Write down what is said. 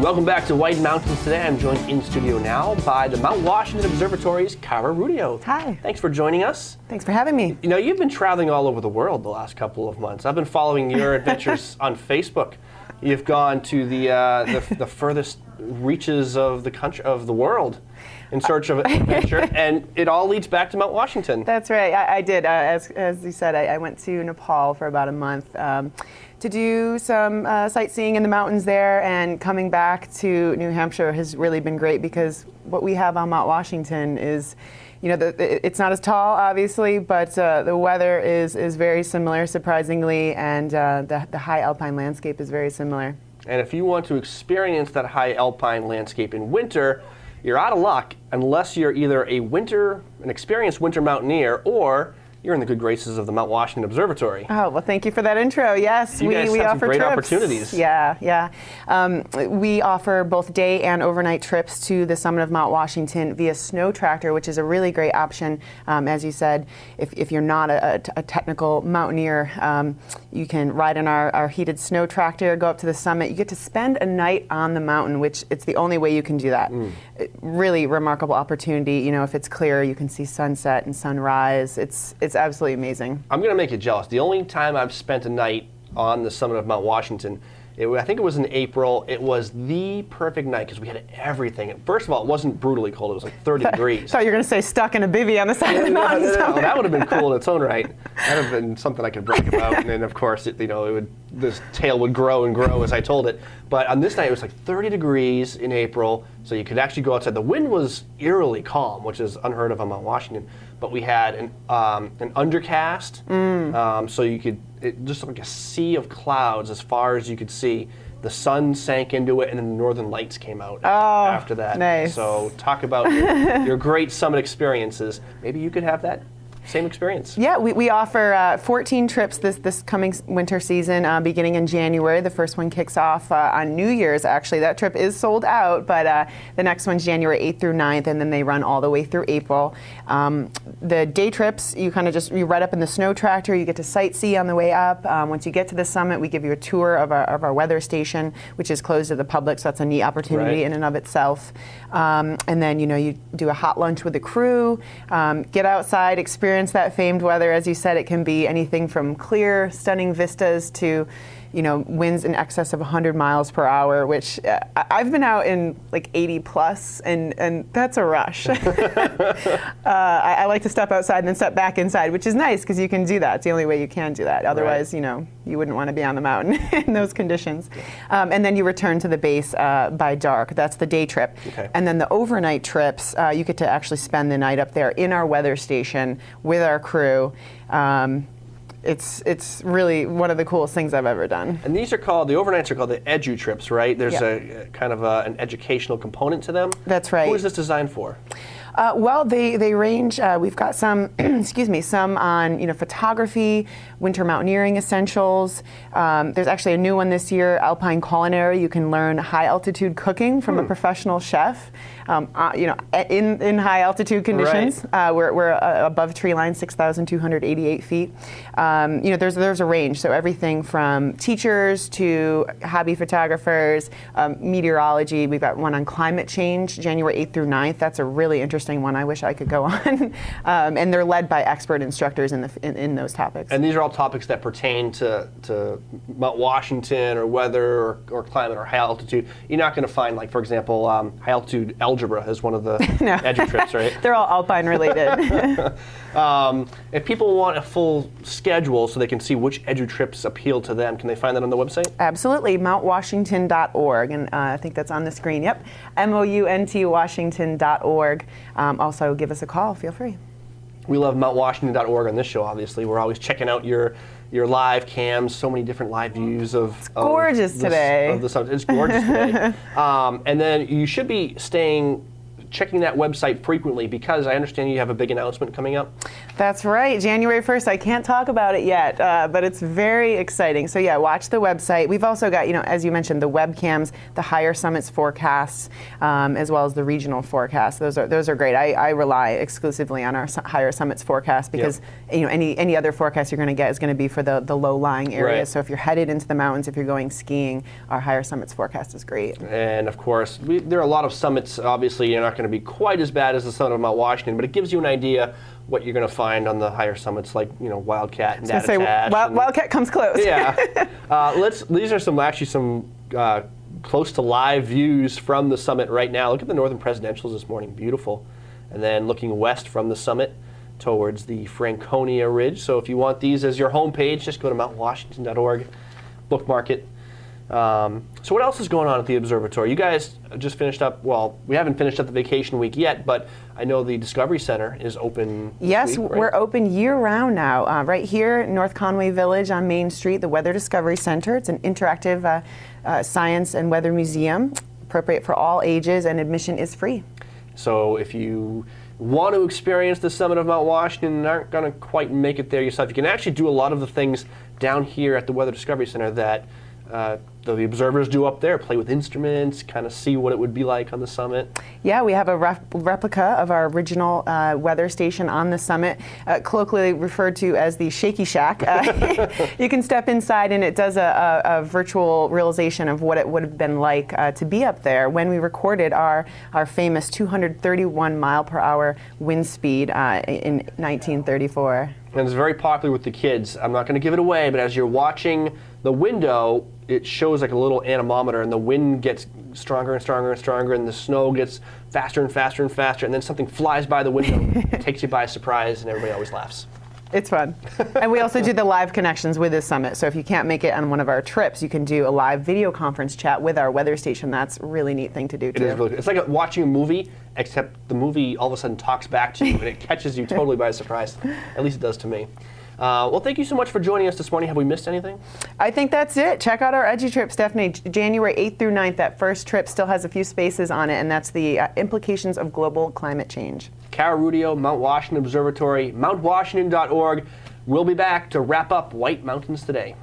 Welcome back to White Mountains Today. I'm joined in studio now by the Mount Washington Observatory's Cara Rudio. Hi. Thanks for joining us. Thanks for having me. You know, you've been traveling all over the world the last couple of months. I've been following your adventures on Facebook. You've gone to the furthest reaches of the country, of the world, in search of adventure, and it all leads back to Mount Washington. That's right. I did. As you said, I went to Nepal for about a month to do some sightseeing in the mountains there, and coming back to New Hampshire has really been great because what we have on Mount Washington is, you know, it's not as tall, obviously, but the weather is very similar, surprisingly, and the high alpine landscape is very similar. And if you want to experience that high alpine landscape in winter, you're out of luck unless you're either an experienced winter mountaineer, or you're in the good graces of the Mount Washington Observatory. Oh, well, thank you for that intro. Yes, we offer have some great trips. Opportunities. Yeah. We offer both day and overnight trips to the summit of Mount Washington via snow tractor, which is a really great option. As you said, if you're not a technical mountaineer, you can ride in our heated snow tractor, go up to the summit. You get to spend a night on the mountain, which it's the only way you can do that. Really remarkable opportunity. You know, if it's clear, you can see sunset and sunrise. It's absolutely amazing. I'm going to make you jealous. The only time I've spent a night on the summit of Mount Washington, I think it was in April. It was the perfect night because we had everything. First of all, it wasn't brutally cold. It was like 30 degrees. I thought you were going to say stuck in a bivvy on the side of the mountain. No, that would have been cool in its own right. That would have been something I could brag about. And then, of course, this tail would grow and grow as I told it. But on this night, it was like 30 degrees in April, so you could actually go outside. The wind was eerily calm, which is unheard of on Mount Washington. But we had an undercast, so you could just like a sea of clouds as far as you could see. The sun sank into it, and then the northern lights came out after that. Nice. So talk about your great summit experiences. Maybe you could have that same experience. Yeah, we offer 14 trips this coming winter season, beginning in January. The first one kicks off on New Year's, actually. That trip is sold out, but the next one's January 8th through 9th, and then they run all the way through April. The day trips, you ride up in the snow tractor, you get to sightsee on the way up. Once you get to the summit, we give you a tour of our weather station, which is closed to the public, so that's a neat opportunity in and of itself. And then, you do a hot lunch with the crew, get outside, experience that famed weather. As you said, it can be anything from clear, stunning vistas to, winds in excess of 100 miles per hour, which I've been out in like 80 plus, and that's a rush. I like to step outside and then step back inside, which is nice because you can do that. It's the only way you can do that. Otherwise, you wouldn't want to be on the mountain in those conditions. And then you return to the base by dark. That's the day trip. Okay. And then the overnight trips, you get to actually spend the night up there in our weather station with our crew. It's really one of the coolest things I've ever done. And the overnights are called the edu trips, right? There's a kind of an educational component to them. That's right. Who is this designed for? Well, they range. We've got some, some on photography, winter mountaineering essentials. There's actually a new one this year, Alpine Culinary. You can learn high altitude cooking from a professional chef. In high altitude conditions. Right. We're above tree line, 6,288 feet. There's a range. So everything from teachers to hobby photographers, meteorology. We've got one on climate change, January 8th through 9th. That's a really interesting one. I wish I could go on. And they're led by expert instructors in those topics. And these are all topics that pertain to Mount Washington or weather or climate or high altitude. You're not going to find, like, for example, high altitude algebra is one of the edu trips, right? They're all alpine related. If people want a full schedule so they can see which edu trips appeal to them, can they find that on the website? Absolutely, mountwashington.org, and I think that's on the screen. Yep, MOUNT Also, give us a call. Feel free. We love mountwashington.org on this show, obviously. We're always checking out your live cams, so many different live views of... It's gorgeous today. It's gorgeous today. And then you should be staying checking that website frequently, because I understand you have a big announcement coming up. That's right, January 1st. I can't talk about it yet, but it's very exciting. So yeah, watch the website. We've also got, as you mentioned, the webcams, the higher summits forecasts, as well as the regional forecasts. Those are great. I rely exclusively on our higher summits forecast, because any other forecast you're going to get is going to be for the low-lying areas. Right. So if you're headed into the mountains, if you're going skiing, our higher summits forecast is great. And of course, there are a lot of summits. Obviously, you're not going to be quite as bad as the summit of Mount Washington, but it gives you an idea what you're going to find on the higher summits, like Wildcat and Attach. Wildcat comes close. Yeah. These are some close to live views from the summit right now. Look at the northern presidentials this morning, beautiful. And then looking west from the summit towards the Franconia Ridge. So if you want these as your homepage, just go to mountwashington.org, bookmark it. So what else is going on at the observatory? You guys just finished up, well, we haven't finished up the vacation week yet, but I know the Discovery Center is open Yes, this week, right? we're open year-round now. Right here in North Conway Village on Main Street, the Weather Discovery Center. It's an interactive science and weather museum, appropriate for all ages, and admission is free. So if you want to experience the summit of Mount Washington and aren't going to quite make it there yourself, you can actually do a lot of the things down here at the Weather Discovery Center that the observers do up there, play with instruments, kind of see what it would be like on the summit. Yeah, we have a replica of our original weather station on the summit, colloquially referred to as the Shaky Shack. You can step inside and it does a virtual realization of what it would have been like to be up there when we recorded our famous 231 mile per hour wind speed in 1934. And it's very popular with the kids. I'm not going to give it away, but as you're watching the window, it shows like a little anemometer, and the wind gets stronger and stronger and stronger, and the snow gets faster and faster and faster, and then something flies by the window, takes you by surprise, and everybody always laughs. It's fun. And we also do the live connections with this summit. So if you can't make it on one of our trips, you can do a live video conference chat with our weather station. That's a really neat thing to do, too. It is really good. It's like watching a movie, except the movie all of a sudden talks back to you, and it catches you totally by surprise. At least it does to me. Well, thank you so much for joining us this morning. Have we missed anything? I think that's it. Check out our Edgy trip, Stephanie. January 8th through 9th. That first trip still has a few spaces on it, and that's the implications of global climate change. Cara Rudio, Mount Washington Observatory, mountwashington.org. We'll be back to wrap up White Mountains Today.